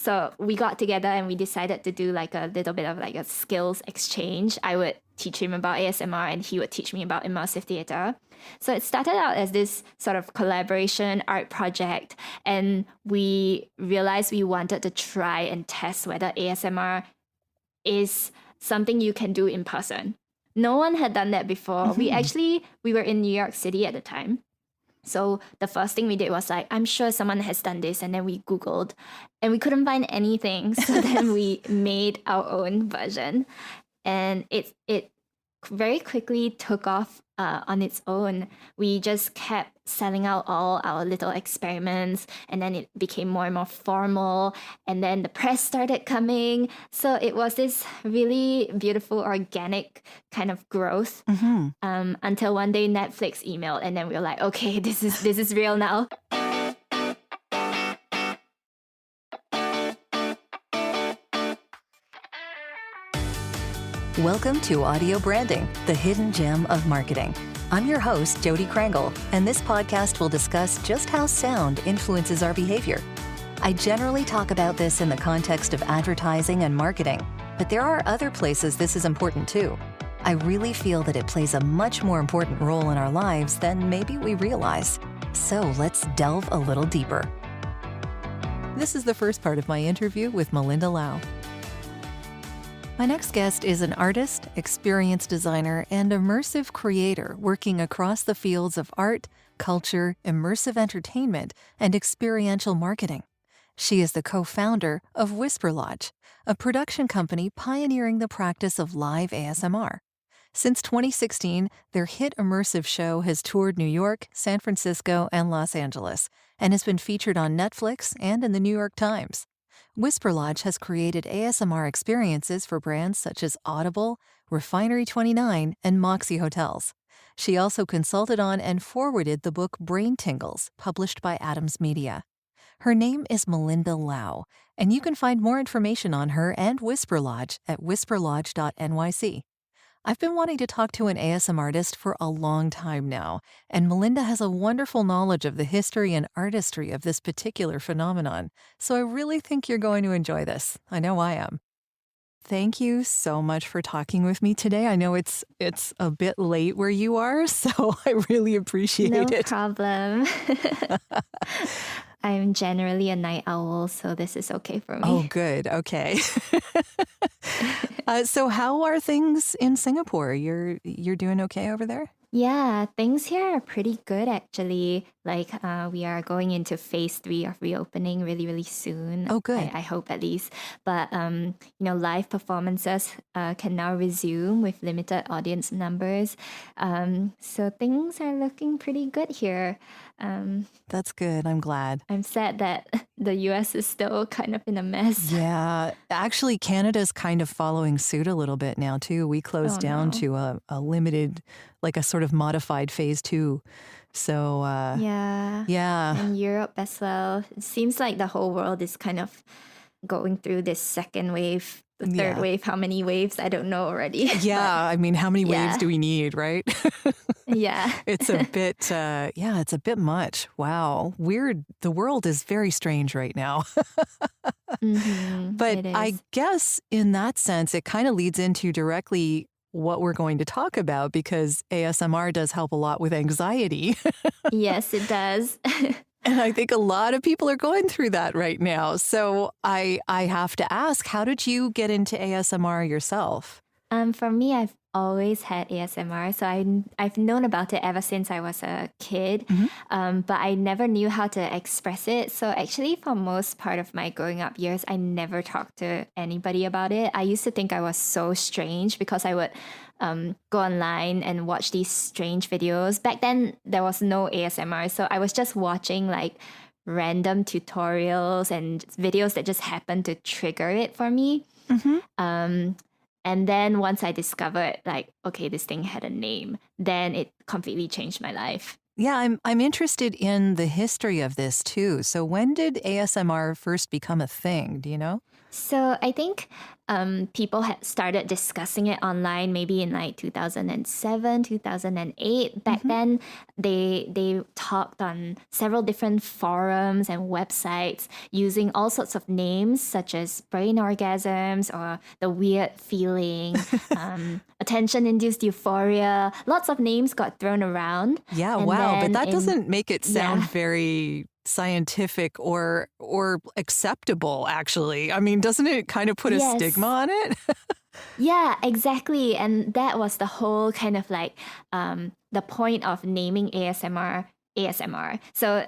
So we got together and we decided to do like a little bit of like a skills exchange. I would teach him about ASMR and he would teach me about immersive theater. So it started out as this sort of collaboration art project, and we realized we wanted to try and test whether ASMR is something you can do in person. No one had done that before. We were in New York City at the time. So the first thing we did was like, I'm sure someone has done this. And then we Googled and we couldn't find anything. So then we made our own version. And it very quickly took off on its own. We just kept selling out all our little experiments, and then it became more and more formal, and then the press started coming. So it was this really beautiful organic kind of growth until one day Netflix emailed, and then we were like, okay, this is real now. Welcome to Audio Branding, the hidden gem of marketing. I'm your host, Jody Krangle, and this podcast will discuss just how sound influences our behavior. I generally talk about this in the context of advertising and marketing, but there are other places this is important too. I really feel that it plays a much more important role in our lives than maybe we realize. So let's delve a little deeper. This is the first part of my interview with Melinda Lauw. My next guest is an artist, experience designer, and immersive creator working across the fields of art, culture, immersive entertainment, and experiential marketing. She is the co-founder of Whisperlodge, a production company pioneering the practice of live ASMR. Since 2016, their hit immersive show has toured New York, San Francisco, and Los Angeles, and has been featured on Netflix and in the New York Times. Whisperlodge has created ASMR experiences for brands such as Audible, Refinery 29, and Moxie Hotels. She also consulted on and forwarded the book Brain Tingles, published by Adams Media. Her name is Melinda Lauw, and you can find more information on her and Whisperlodge at whisperlodge.nyc. I've been wanting to talk to an ASMR artist for a long time now, and Melinda has a wonderful knowledge of the history and artistry of this particular phenomenon, so I really think you're going to enjoy this. I know I am. Thank you so much for talking with me today. I know it's a bit late where you are, so I really appreciate it. No problem. I'm generally a night owl, so this is okay for me. Oh, good. Okay. So how are things in Singapore? You're doing okay over there? Yeah, things here are pretty good actually. Like we are going into phase 3 of reopening really, really soon. Oh, good. I hope at least. But live performances can now resume with limited audience numbers. So things are looking pretty good here. That's good. I'm glad. I'm sad that the US is still kind of in a mess. Yeah. Actually, Canada's kind of following suit a little bit now, too. We closed down to a limited, like a sort of modified phase 2. So, yeah. And Europe as well. It seems like the whole world is kind of going through this second wave, the third wave. How many waves? I don't know already. Yeah. I mean, how many waves do we need, right? Yeah. It's a bit, it's a bit much. Wow. Weird. The world is very strange right now. But I guess in that sense, it kind of leads into directly what we're going to talk about, because ASMR does help a lot with anxiety. Yes, it does. And I think a lot of people are going through that right now. So I have to ask, how did you get into ASMR yourself? For me, I've always had ASMR. So I've known about it ever since I was a kid, but I never knew how to express it. So actually, for most part of my growing up years, I never talked to anybody about it. I used to think I was so strange because I would go online and watch these strange videos. Back then, there was no ASMR. So I was just watching like random tutorials and videos that just happened to trigger it for me. And then once I discovered like, okay, this thing had a name, then it completely changed my life. Yeah, I'm interested in the history of this too. So when did ASMR first become a thing? Do you know? So I think people had started discussing it online maybe in like 2007, 2008. Back Hmm. then, they talked on several different forums and websites using all sorts of names such as brain orgasms or the weird feeling, attention-induced euphoria. Lots of names got thrown around. Yeah, And wow. But then that doesn't make it sound yeah. very scientific or acceptable, actually. I mean, doesn't it kind of put a stigma Yes. on it? Yeah, exactly. And that was the whole kind of like the point of naming ASMR. So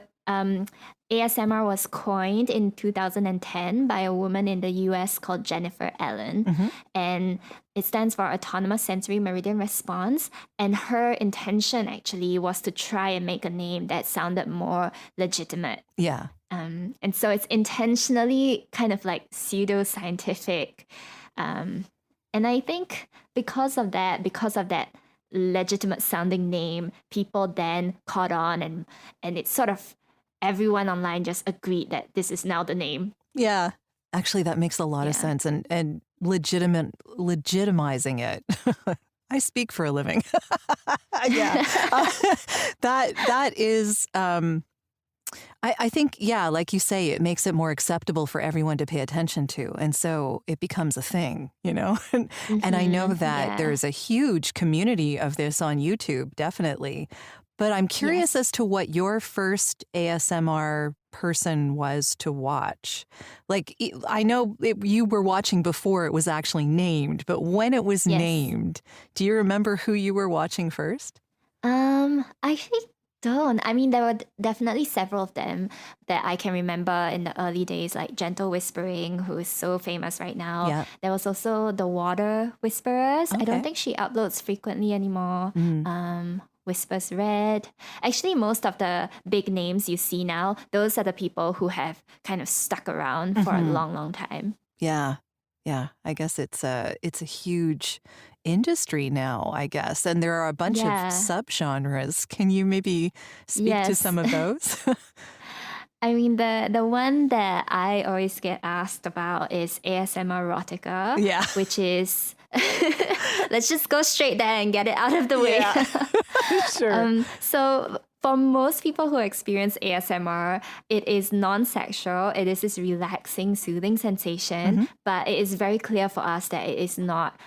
ASMR was coined in 2010 by a woman in the US called Jennifer Allen. Hmm. And it stands for Autonomous Sensory Meridian Response. And her intention actually was to try and make a name that sounded more legitimate. Yeah. And so it's intentionally kind of like pseudoscientific. And I think because of that legitimate sounding name, people then caught on and it sort of everyone online just agreed that this is now the name. Yeah. Actually, that makes a lot of Yeah. sense and legitimizing it. I speak for a living. Yeah. That is I think, yeah, like you say, it makes it more acceptable for everyone to pay attention to. And so it becomes a thing, you know? And I know that Yeah. there's a huge community of this on YouTube, definitely. But I'm curious Yes. as to what your first ASMR person was to watch. Like, I know you were watching before it was actually named, but when it was Yes. named, do you remember who you were watching first? I actually don't. I mean, there were definitely several of them that I can remember in the early days, like Gentle Whispering, who is so famous right now. Yeah. There was also the Water Whisperers. I don't Okay. think she uploads frequently anymore. Mm. Whispers Red. Actually, most of the big names you see now, those are the people who have kind of stuck around for a Mhm. long, long time. Yeah. Yeah. I guess it's a huge industry now, I guess. And there are a bunch of Yeah. subgenres. Can you maybe speak to Yes. some of those? I mean, the one that I always get asked about is ASMR erotica, Yeah. which is let's just go straight there and get it out of the way. Yeah. Sure. So for most people who experience ASMR, it is non-sexual. It is this relaxing, soothing sensation, Mhm. but it is very clear for us that it is not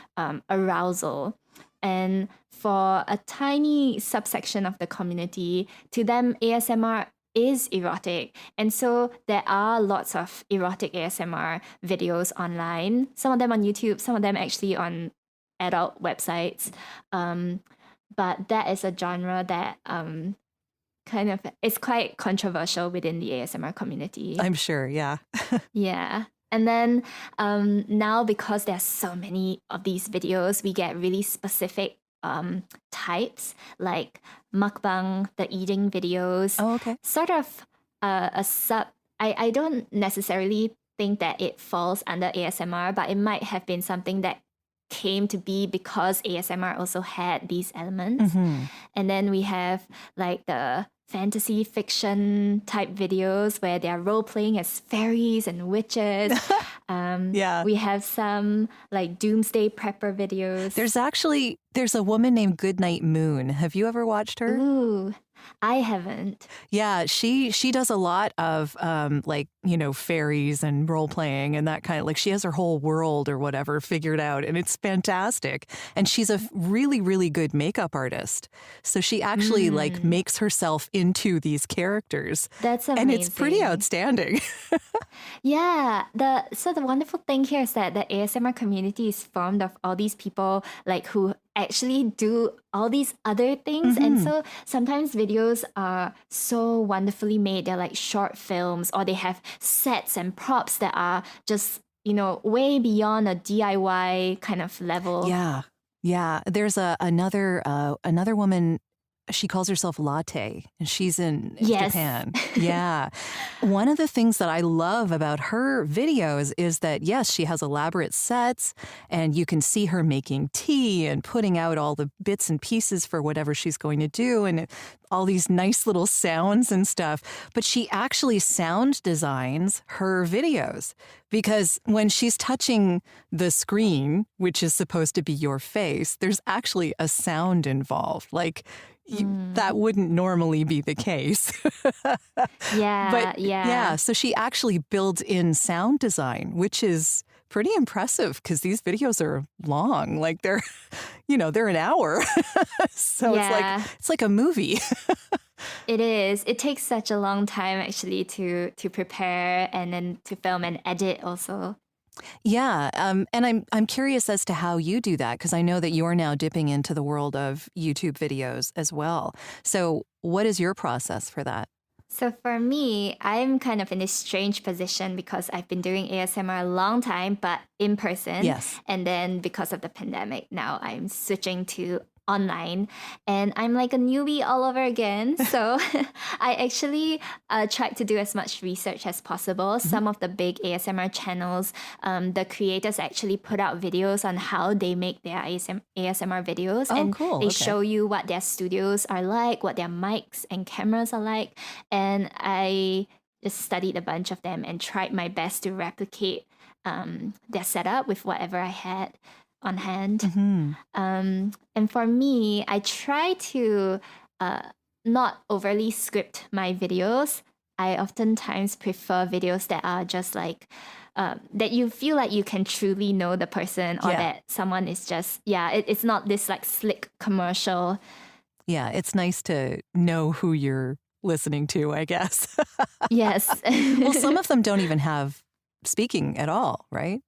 arousal. And for a tiny subsection of the community, to them, ASMR is erotic. And so there are lots of erotic ASMR videos online, some of them on YouTube, some of them actually on adult websites. But that is a genre that kind of is quite controversial within the ASMR community. I'm sure. Yeah. Yeah. And then now, because there's so many of these videos, we get really specific types like mukbang, the eating videos, Oh, okay. sort of a sub. I don't necessarily think that it falls under ASMR, but it might have been something that came to be because ASMR also had these elements. Mhm. And then we have like the fantasy fiction type videos where they're role playing as fairies and witches. Yeah. We have some like doomsday prepper videos. There's a woman named Goodnight Moon. Have you ever watched her? Ooh, I haven't. Yeah, she does a lot of like, you know, fairies and role playing and that kind of, like, she has her whole world or whatever figured out, and it's fantastic. And she's a really, really good makeup artist. So she actually like makes herself into these characters. That's amazing. And it's pretty outstanding. Yeah, so the wonderful thing here is that the ASMR community is formed of all these people like who actually do all these other things. And so sometimes videos are so wonderfully made. They're like short films, or they have sets and props that are just, you know, way beyond a DIY kind of level. Yeah. Yeah. There's another woman. she calls herself Latte, and she's in Yes. Japan. Yeah. One of the things that I love about her videos is that, yes, she has elaborate sets, and you can see her making tea and putting out all the bits and pieces for whatever she's going to do, and all these nice little sounds and stuff. But she actually sound designs her videos, because when she's touching the screen, which is supposed to be your face, there's actually a sound involved. Like, that wouldn't normally be the case. Yeah, But yeah. so she actually builds in sound design, which is pretty impressive because these videos are long. Like they're an hour. So Yeah. it's like a movie. It is. It takes such a long time actually to prepare and then to film and edit also. Yeah, and I'm curious as to how you do that, because I know that you're now dipping into the world of YouTube videos as well. So what is your process for that? So for me, I'm kind of in this strange position because I've been doing ASMR a long time, but in person. Yes. And then because of the pandemic, now I'm switching to online and I'm like a newbie all over again. So I actually tried to do as much research as possible. Some of the big ASMR channels, the creators actually put out videos on how they make their ASMR videos. Oh, and cool. they Okay. show you what their studios are like, what their mics and cameras are like. And I just studied a bunch of them and tried my best to replicate their setup with whatever I had on hand. And for me, I try to not overly script my videos. I oftentimes prefer videos that are just like, that you feel like you can truly know the person, or Yeah. that someone is just, it's not this like slick commercial. Yeah, it's nice to know who you're listening to, I guess. Yes. Well, some of them don't even have speaking at all, right?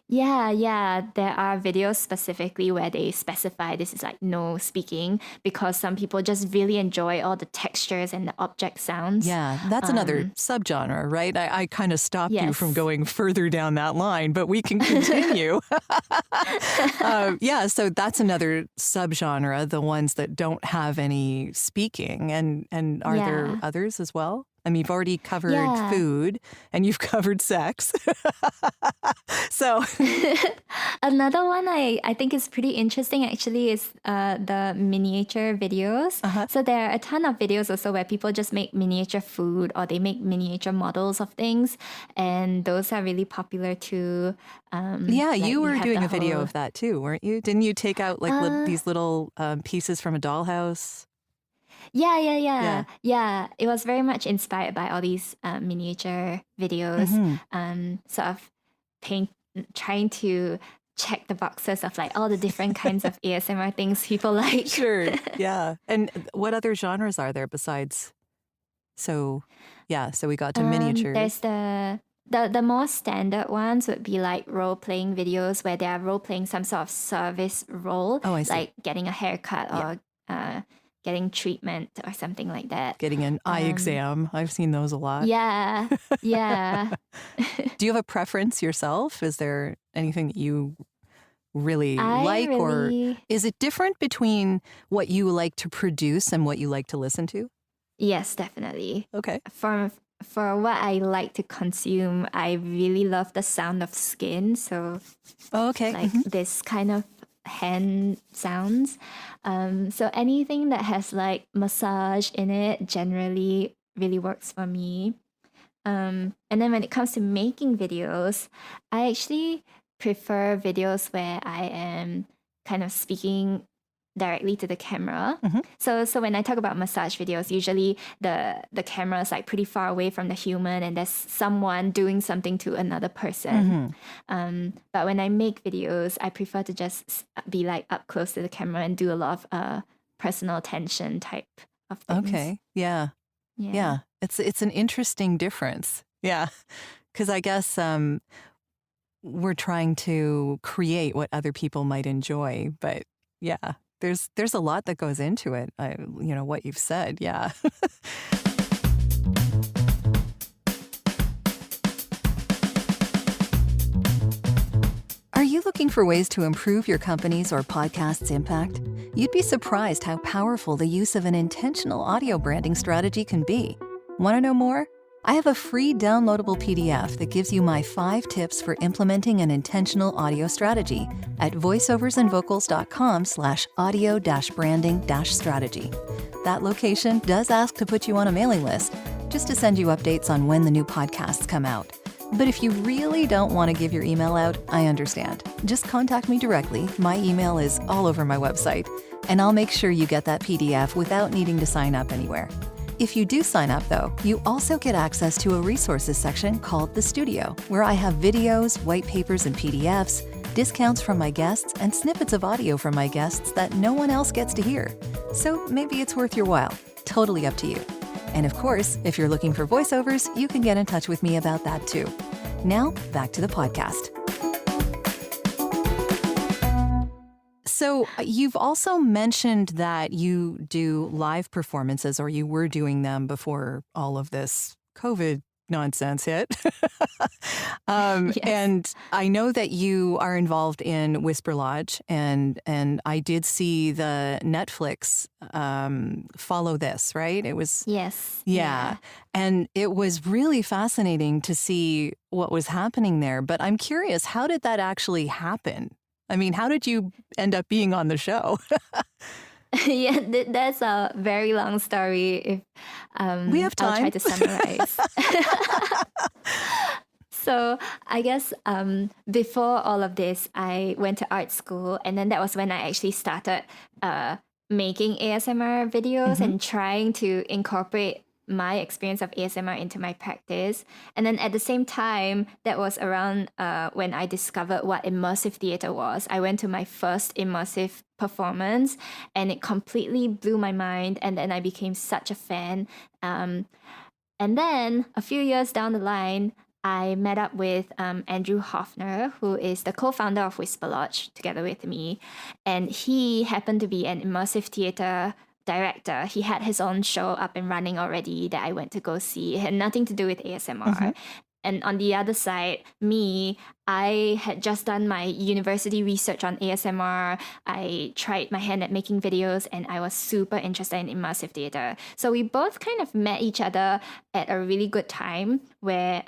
Yeah. There are videos specifically where they specify this is like no speaking, because some people just really enjoy all the textures and the object sounds. Yeah, that's another subgenre, right? I kind of stopped you Yes. from going further down that line, but we can continue. So that's another subgenre, the ones that don't have any speaking. And are there Yeah. others as well? I mean, you've already covered Yeah. food and you've covered sex. So, Another one I think is pretty interesting actually is the miniature videos. So there are a ton of videos also where people just make miniature food or they make miniature models of things, and those are really popular too. yeah, Like you were have doing the a video whole- of that too, weren't you? Didn't you take out like these little pieces from a dollhouse? Yeah. It was very much inspired by all these miniature videos, sort of trying to check the boxes of like all the different kinds of ASMR things people like. Sure. Yeah. And what other genres are there besides? So we got to miniatures. There's the more standard ones would be like role-playing videos where they are role-playing some sort of service role, Oh, I see. like getting a haircut or getting treatment or something like that. Getting an eye exam. I've seen those a lot. Yeah. Do you have a preference yourself? Is there anything that you really like, or is it different between what you like to produce and what you like to listen to? Yes, definitely. Okay. For what I like to consume, I really love the sound of skin. So Oh, okay. like this kind of hand sounds. So anything that has like massage in it generally really works for me. And then when it comes to making videos, I actually prefer videos where I am kind of speaking directly to the camera. So when I talk about massage videos, usually the camera is like pretty far away from the human and there's someone doing something to another person. But when I make videos, I prefer to just be like up close to the camera and do a lot of personal attention type of things. Okay. Yeah. It's an interesting difference. Yeah. Because I guess we're trying to create what other people might enjoy, but yeah. There's a lot that goes into it. What you've said. Yeah. Are you looking for ways to improve your company's or podcast's impact? You'd be surprised how powerful the use of an intentional audio branding strategy can be. Want to know more? I have a free downloadable PDF that gives you my 5 tips for implementing an intentional audio strategy at voiceoversandvocals.com/audio-branding-strategy. That location does ask to put you on a mailing list, just to send you updates on when the new podcasts come out. But if you really don't want to give your email out, I understand. Just contact me directly. My email is all over my website, and I'll make sure you get that PDF without needing to sign up anywhere. If you do sign up, though, you also get access to a resources section called The Studio, where I have videos, white papers, and PDFs, discounts from my guests, and snippets of audio from my guests that no one else gets to hear. So maybe it's worth your while. Totally up to you. And of course, if you're looking for voiceovers, you can get in touch with me about that too. Now, back to the podcast. So you've also mentioned that you do live performances, or you were doing them before all of this COVID nonsense hit. Yes. And I know that you are involved in Whisperlodge, and I did see the Netflix Follow This, right? It was Yes. yeah. And it was really fascinating to see what was happening there. But I'm curious, how did that actually happen? I mean, how did you end up being on the show? Yeah, that's a very long story. If We have I'll try time. to summarize. So I guess before all of this, I went to art school, and then that was when I actually started making ASMR videos and trying to incorporate my experience of ASMR into my practice. And then at the same time, that was around when I discovered what immersive theater was. I went to my first immersive performance, and it completely blew my mind. And then I became such a fan. And then a few years down the line, I met up with Andrew Hoffner, who is the co-founder of Whisperlodge, together with me. And he happened to be an immersive theater director. He had his own show up and running already that I went to go see. It had nothing to do with ASMR. And on the other side, me, I had just done my university research on ASMR. I tried my hand at making videos, and I was super interested in immersive theater. So we both kind of met each other at a really good time where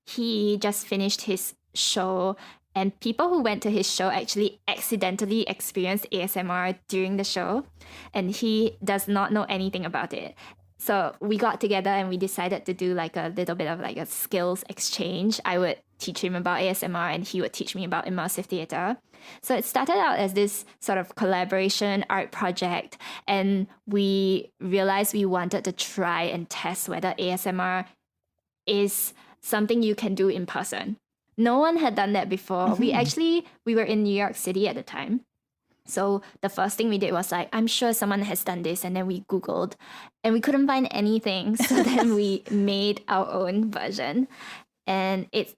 he just finished his show, and people who went to his show actually accidentally experienced ASMR during the show, and he does not know anything about it. So we got together and we decided to do like a little bit of like a skills exchange. I would teach him about ASMR and he would teach me about immersive theater. So it started out as this sort of collaboration art project, and we realized we wanted to try and test whether ASMR is something you can do in person. No one had done that before. We were in New York City at the time. So the first thing we did was like, I'm sure someone has done this. And then we Googled and we couldn't find anything. So then we made our own version. And it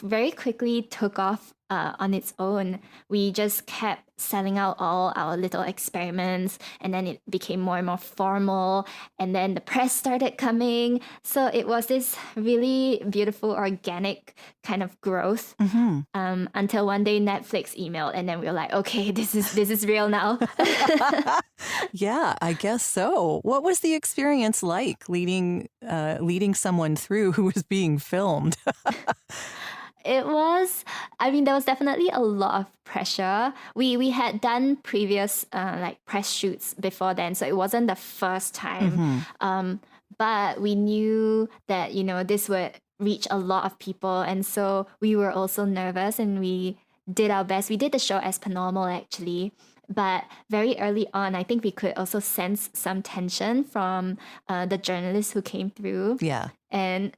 very quickly took off on its own. We just kept selling out all our little experiments, and then it became more and more formal, and then the press started coming. So it was this really beautiful organic kind of growth until one day Netflix emailed, and then we were like, okay, this is real now. Yeah, I guess so. What was the experience like leading someone through who was being filmed? It was, there was definitely a lot of pressure. We had done previous like press shoots before then, so it wasn't the first time. But we knew that, this would reach a lot of people. And so we were also nervous, and we did our best. We did the show as per normal, actually. But very early on, I think we could also sense some tension from the journalist who came through. Yeah. And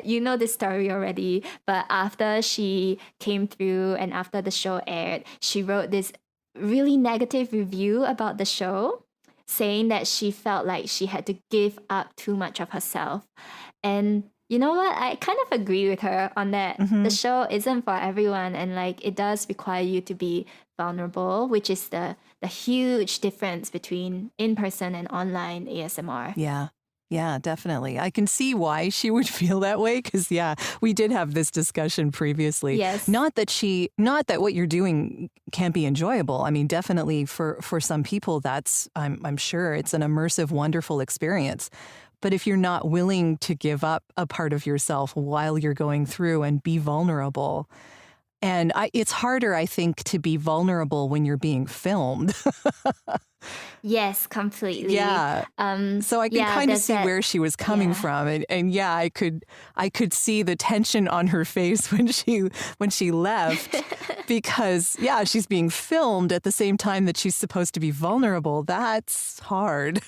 you know this story already, but after she came through and after the show aired, she wrote this really negative review about the show, saying that she felt like she had to give up too much of herself. And you know what? I kind of agree with her on that. The show isn't for everyone, and like it does require you to be vulnerable, which is the huge difference between in-person and online ASMR. Yeah. Yeah, definitely. I can see why she would feel that way because, yeah, we did have this discussion previously. Yes. Not that what you're doing can't be enjoyable. I mean, definitely for some people, I'm sure it's an immersive, wonderful experience. But if you're not willing to give up a part of yourself while you're going through and be vulnerable, and it's harder, I think, to be vulnerable when you're being filmed. Yes, completely. Yeah. So I can kind of there's see that. where she was coming Yeah. from, and yeah, I could see the tension on her face when she left, because yeah, she's being filmed at the same time that she's supposed to be vulnerable. That's hard.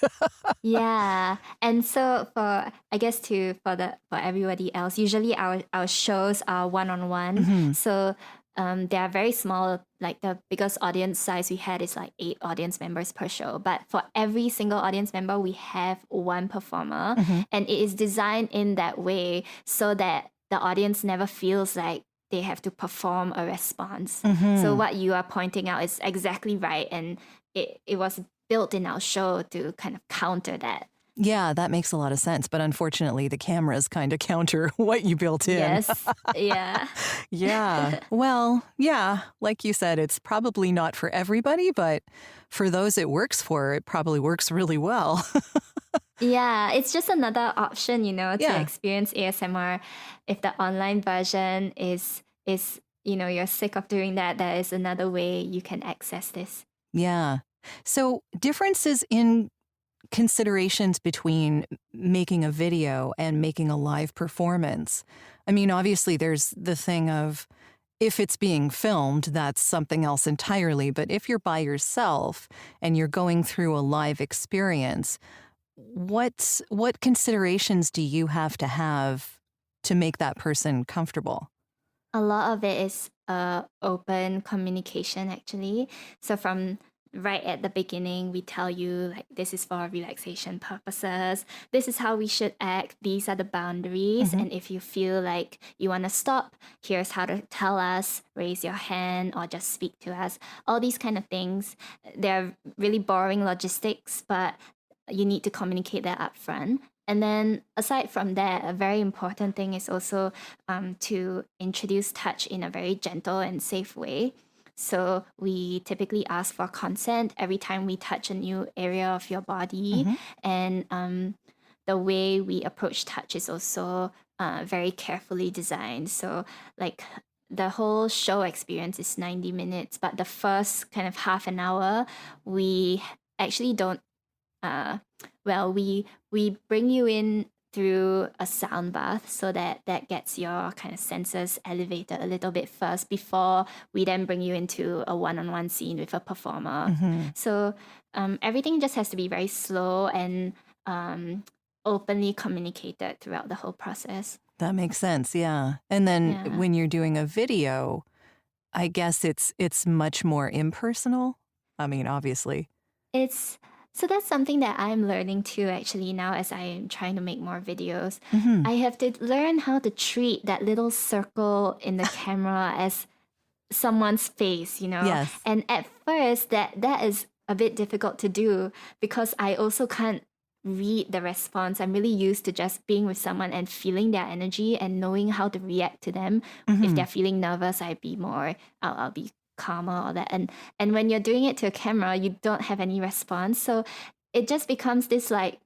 Yeah. And so for I guess for everybody else, usually our shows are one-on-one. So they are very small. Like the biggest audience size we had is like 8 audience members per show. But for every single audience member, we have one performer. And it is designed in that way so that the audience never feels like they have to perform a response. So what you are pointing out is exactly right. And it was built in our show to kind of counter that. Yeah, that makes a lot of sense. But unfortunately, the cameras kind of counter what you built in. Yes. Yeah. Yeah. Well, yeah, like you said, it's probably not for everybody, but for those it works for, it probably works really well. Yeah, it's just another option, to Yeah. experience ASMR. If the online version is you're sick of doing that, there is another way you can access this. Yeah. So differences in considerations between making a video and making a live performance. I mean, obviously, there's the thing of if it's being filmed, that's something else entirely. But if you're by yourself and you're going through a live experience, what considerations do you have to make that person comfortable? A lot of it is open communication, actually. So from right at the beginning, we tell you like this is for relaxation purposes. This is how we should act. These are the boundaries. And if you feel like you want to stop, here's how to tell us. Raise your hand or just speak to us. All these kind of things. They're really boring logistics, but you need to communicate that upfront. And then aside from that, a very important thing is also to introduce touch in a very gentle and safe way. So we typically ask for consent every time we touch a new area of your body. And the way we approach touch is also very carefully designed. So like the whole show experience is 90 minutes, but the first kind of half an hour, we actually don't we bring you in through a sound bath so that gets your kind of senses elevated a little bit first before we then bring you into a one-on-one scene with a performer. So everything just has to be very slow and openly communicated throughout the whole process. That makes sense, yeah. And then when you're doing a video, I guess it's much more impersonal. I mean, obviously. So that's something that I'm learning too, actually, now as I am trying to make more videos. I have to learn how to treat that little circle in the camera as someone's face, Yes. And at first, that is a bit difficult to do because I also can't read the response. I'm really used to just being with someone and feeling their energy and knowing how to react to them. If they're feeling nervous, I'll be calmer or that. And when you're doing it to a camera, you don't have any response. So it just becomes this like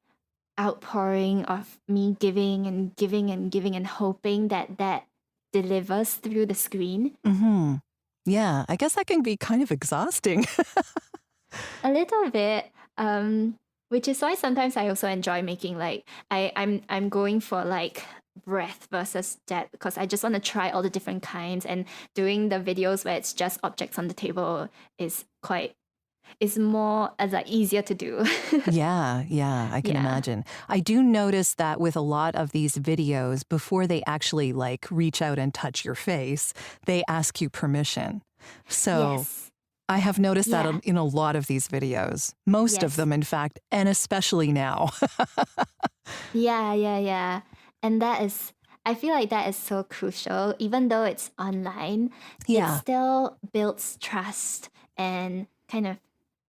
outpouring of me giving and giving and giving and hoping that delivers through the screen. Yeah, I guess that can be kind of exhausting. A little bit. Which is why sometimes I also enjoy making like I'm going for like breath versus depth because I just want to try all the different kinds, and doing the videos where it's just objects on the table is more like easier to do. Yeah, I can imagine. I do notice that with a lot of these videos, before they actually like reach out and touch your face, they ask you permission. So Yes. I have noticed that in a lot of these videos, most of them, in fact, and especially now. Yeah. And I feel like that is so crucial. Even though it's online, it still builds trust and kind of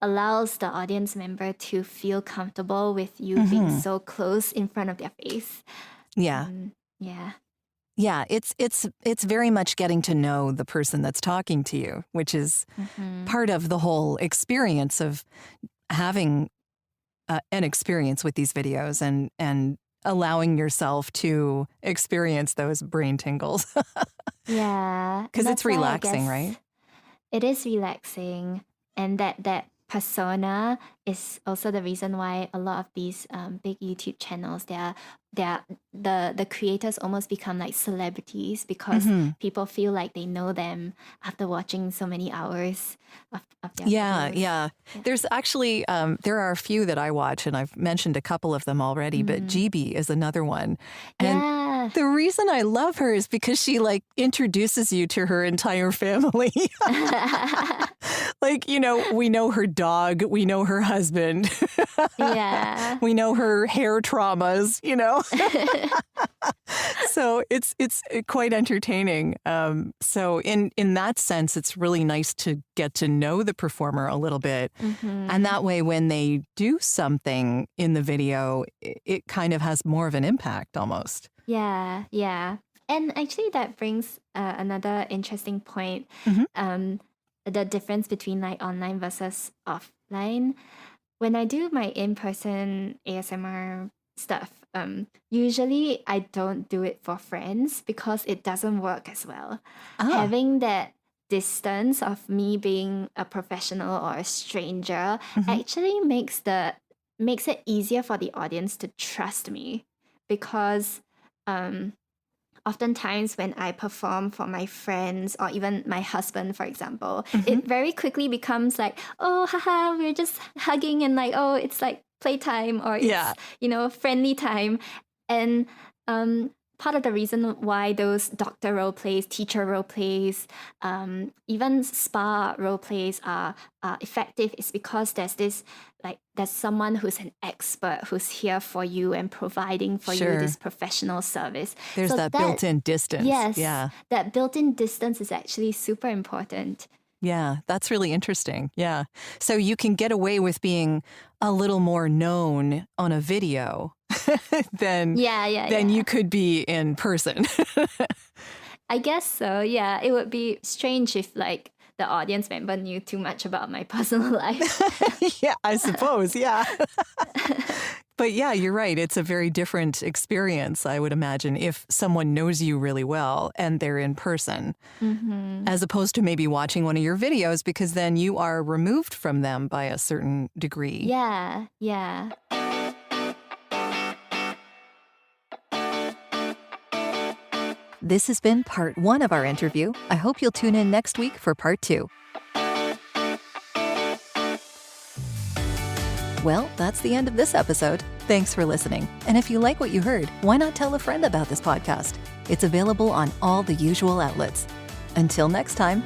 allows the audience member to feel comfortable with you being so close in front of their face. Yeah. Yeah. Yeah, it's very much getting to know the person that's talking to you, which is part of the whole experience of having an experience with these videos and allowing yourself to experience those brain tingles. Yeah. Because it's That's why I relaxing, guess right? it is relaxing, and that persona is also the reason why a lot of these big YouTube channels, the creators almost become like celebrities because people feel like they know them after watching so many hours of their videos. Yeah. There's actually, there are a few that I watch, and I've mentioned a couple of them already, but GB is another one. And Yeah. the reason I love her is because she like introduces you to her entire family. Like, we know her dog, we know her husband. Yeah. We know her hair traumas, So it's quite entertaining. So in that sense, it's really nice to get to know the performer a little bit. And that way, when they do something in the video, it kind of has more of an impact almost. Yeah. And actually, that brings another interesting point. The difference between like online versus offline. When I do my in-person ASMR stuff, usually I don't do it for friends because it doesn't work as well. Having that distance of me being a professional or a stranger actually makes it easier for the audience to trust me, because oftentimes when I perform for my friends or even my husband, for example, it very quickly becomes like, oh, haha, we're just hugging, and like, oh, it's like playtime, or it's, friendly time. And part of the reason why those doctor role plays, teacher role plays, even spa role plays are effective is because there's someone who's an expert who's here for you and providing for you this professional service. There's so that built-in distance. Yes, yeah. That built-in distance is actually super important. Yeah, that's really interesting. Yeah. So you can get away with being a little more known on a video than you could be in person. I guess so. Yeah, it would be strange if like the audience member knew too much about my personal life. Yeah, I suppose. Yeah. But yeah, you're right. It's a very different experience, I would imagine, if someone knows you really well and they're in person, as opposed to maybe watching one of your videos, because then you are removed from them by a certain degree. Yeah. This has been part 1 of our interview. I hope you'll tune in next week for part 2. Well, that's the end of this episode. Thanks for listening. And if you like what you heard, why not tell a friend about this podcast? It's available on all the usual outlets. Until next time.